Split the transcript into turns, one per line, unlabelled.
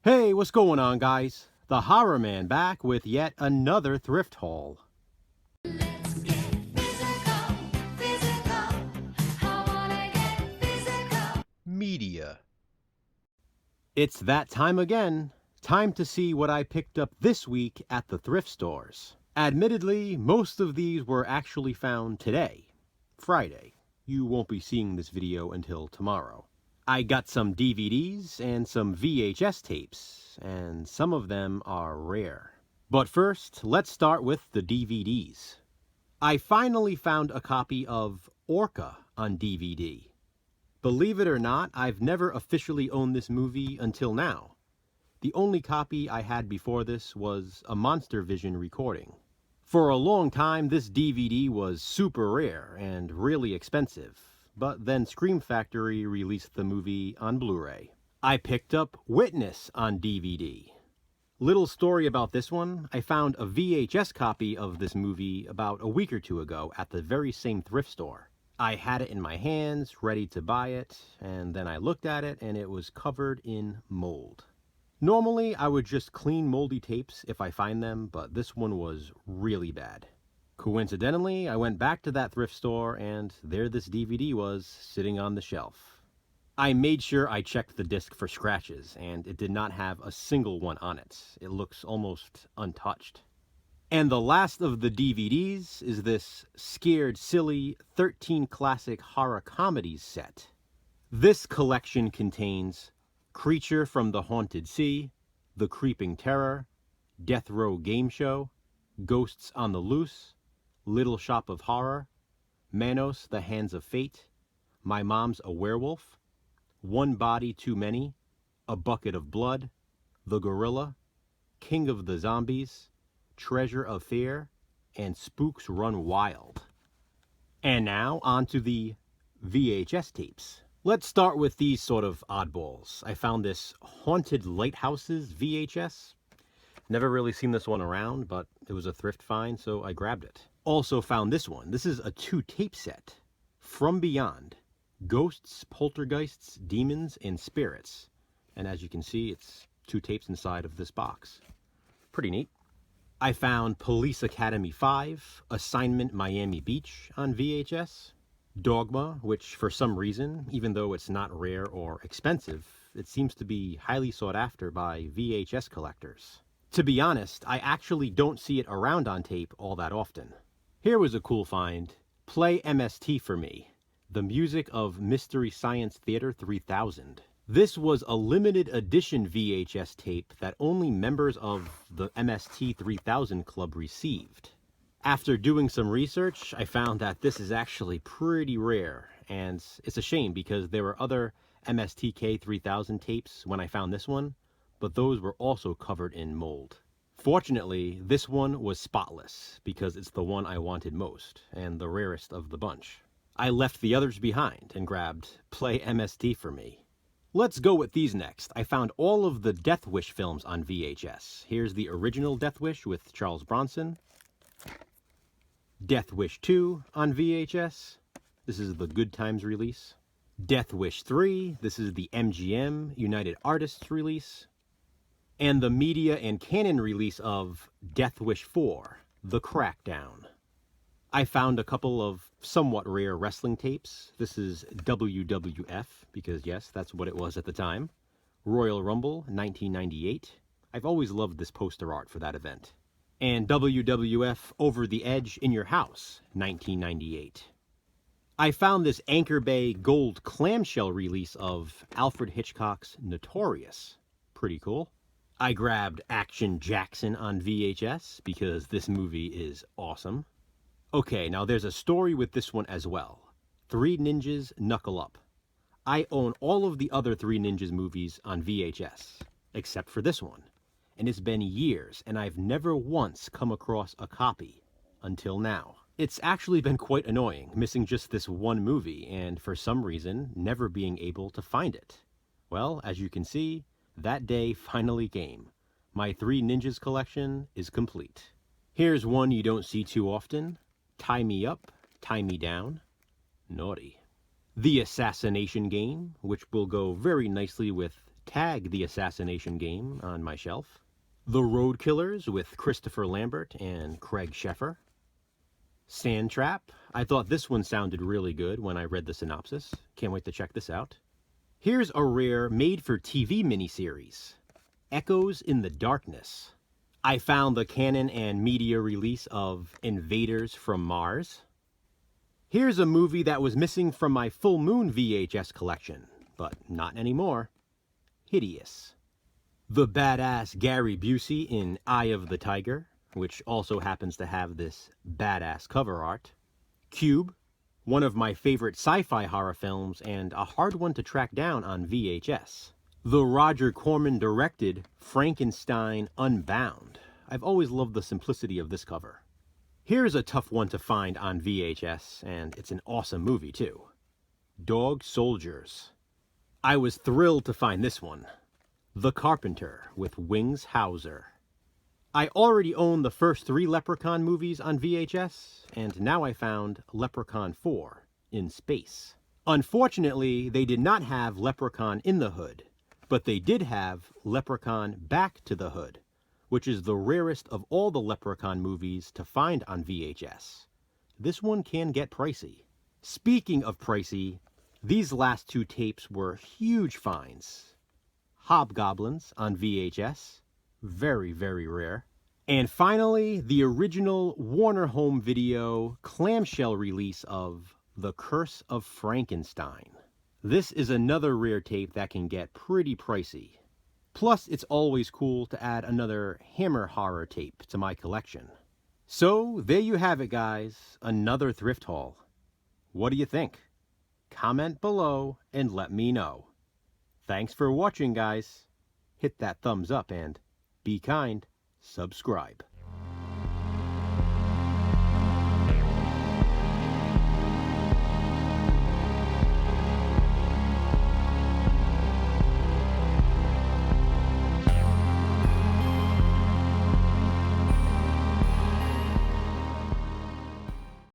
Hey, what's going on, guys? The Horror Man back with yet another thrift haul.
Let's get physical, physical. I wanna get physical.
Media. It's that time again. Time to see what I picked up this week at the thrift stores. Admittedly, most of these were actually found today, Friday. You won't be seeing this video until tomorrow. I got some DVDs and some VHS tapes, and some of them are rare. But first, let's start with the DVDs. I finally found a copy of Orca on DVD. Believe it or not, I've never officially owned this movie until now. The only copy I had before this was a Monster Vision recording. For a long time, this DVD was super rare and really expensive, but then Scream Factory released the movie on Blu-ray. I picked up Witness on DVD. Little story about this one, I found a VHS copy of this movie about a week or two ago at the very same thrift store. I had it in my hands, ready to buy it, and then I looked at it and it was covered in mold. Normally, I would just clean moldy tapes if I find them, but this one was really bad. Coincidentally, I went back to that thrift store and there this DVD was, sitting on the shelf. I made sure I checked the disc for scratches, and it did not have a single one on it. It looks almost untouched. And the last of the DVDs is this Scared Silly 13 Classic Horror Comedies set. This collection contains Creature from the Haunted Sea, The Creeping Terror, Death Row Game Show, Ghosts on the Loose, Little Shop of Horror, Manos, The Hands of Fate, My Mom's a Werewolf, One Body Too Many, A Bucket of Blood, The Gorilla, King of the Zombies, Treasure of Fear, and Spooks Run Wild. And now on to the VHS tapes. Let's start with these sort of oddballs. I found this Haunted Lighthouses VHS. Never really seen this one around, but it was a thrift find, so I grabbed it. Also found this one. This is a 2-tape set. From Beyond. Ghosts, Poltergeists, Demons, and Spirits. And as you can see, it's 2 tapes inside of this box. Pretty neat. I found Police Academy 5, Assignment Miami Beach on VHS. Dogma, which for some reason, even though it's not rare or expensive, it seems to be highly sought after by VHS collectors. To be honest, I actually don't see it around on tape all that often. Here was a cool find. Play MST for Me, the music of Mystery Science Theater 3000. This was a limited edition VHS tape that only members of the MST 3000 club received. After doing some research, I found that this is actually pretty rare, and it's a shame because there were other MSTK 3000 tapes when I found this one, but those were also covered in mold. Fortunately, this one was spotless because it's the one I wanted most, and the rarest of the bunch. I left the others behind and grabbed Play MST for Me. Let's go with these next. I found all of the Death Wish films on VHS. Here's the original Death Wish with Charles Bronson. Death Wish 2 on VHS. This is the Good Times release. Death Wish 3. This is the MGM United Artists release. And the Media and Canon release of Death Wish 4, The Crackdown. I found a couple of somewhat rare wrestling tapes. This is WWF, because yes, that's what it was at the time. Royal Rumble, 1998. I've always loved this poster art for that event. And WWF Over the Edge in Your House, 1998. I found this Anchor Bay gold clamshell release of Alfred Hitchcock's Notorious. Pretty cool. I grabbed Action Jackson on VHS because this movie is awesome. Okay, now there's a story with this one as well. Three Ninjas Knuckle Up. I own all of the other Three Ninjas movies on VHS, except for this one. And it's been years, and I've never once come across a copy until now. It's actually been quite annoying, missing just this one movie, and for some reason, never being able to find it. Well, as you can see, that day finally came. My Three Ninjas collection is complete. Here's one you don't see too often. Tie Me Up, Tie Me Down. Naughty. The Assassination Game, which will go very nicely with Tag the Assassination Game on my shelf. The Road Killers with Christopher Lambert and Craig Sheffer. Sand Trap. I thought this one sounded really good when I read the synopsis. Can't wait to check this out. Here's a rare made-for-TV miniseries, Echoes in the Darkness. I found the canon and media release of Invaders from Mars. Here's a movie that was missing from my Full Moon VHS collection, but not anymore. Hideous. The badass Gary Busey in Eye of the Tiger, which also happens to have this badass cover art. Cube, one of my favorite sci-fi horror films and a hard one to track down on VHS. The Roger Corman directed Frankenstein Unbound. I've always loved the simplicity of this cover. Here's a tough one to find on VHS, and it's an awesome movie too. Dog Soldiers. I was thrilled to find this one. The Carpenter with Wings Hauser. I already own the first 3 Leprechaun movies on VHS, and now I found Leprechaun 4 in space. Unfortunately, they did not have Leprechaun in the Hood, but they did have Leprechaun Back to the Hood, which is the rarest of all the Leprechaun movies to find on VHS. This one can get pricey. Speaking of pricey, these last 2 tapes were huge finds. Hobgoblins on VHS. Very, very rare. And finally, the original Warner Home Video clamshell release of The Curse of Frankenstein. This is another rare tape that can get pretty pricey. Plus, it's always cool to add another Hammer horror tape to my collection. So, there you have it, guys. Another thrift haul. What do you think? Comment below and let me know. Thanks for watching, guys. Hit that thumbs up and be kind, subscribe.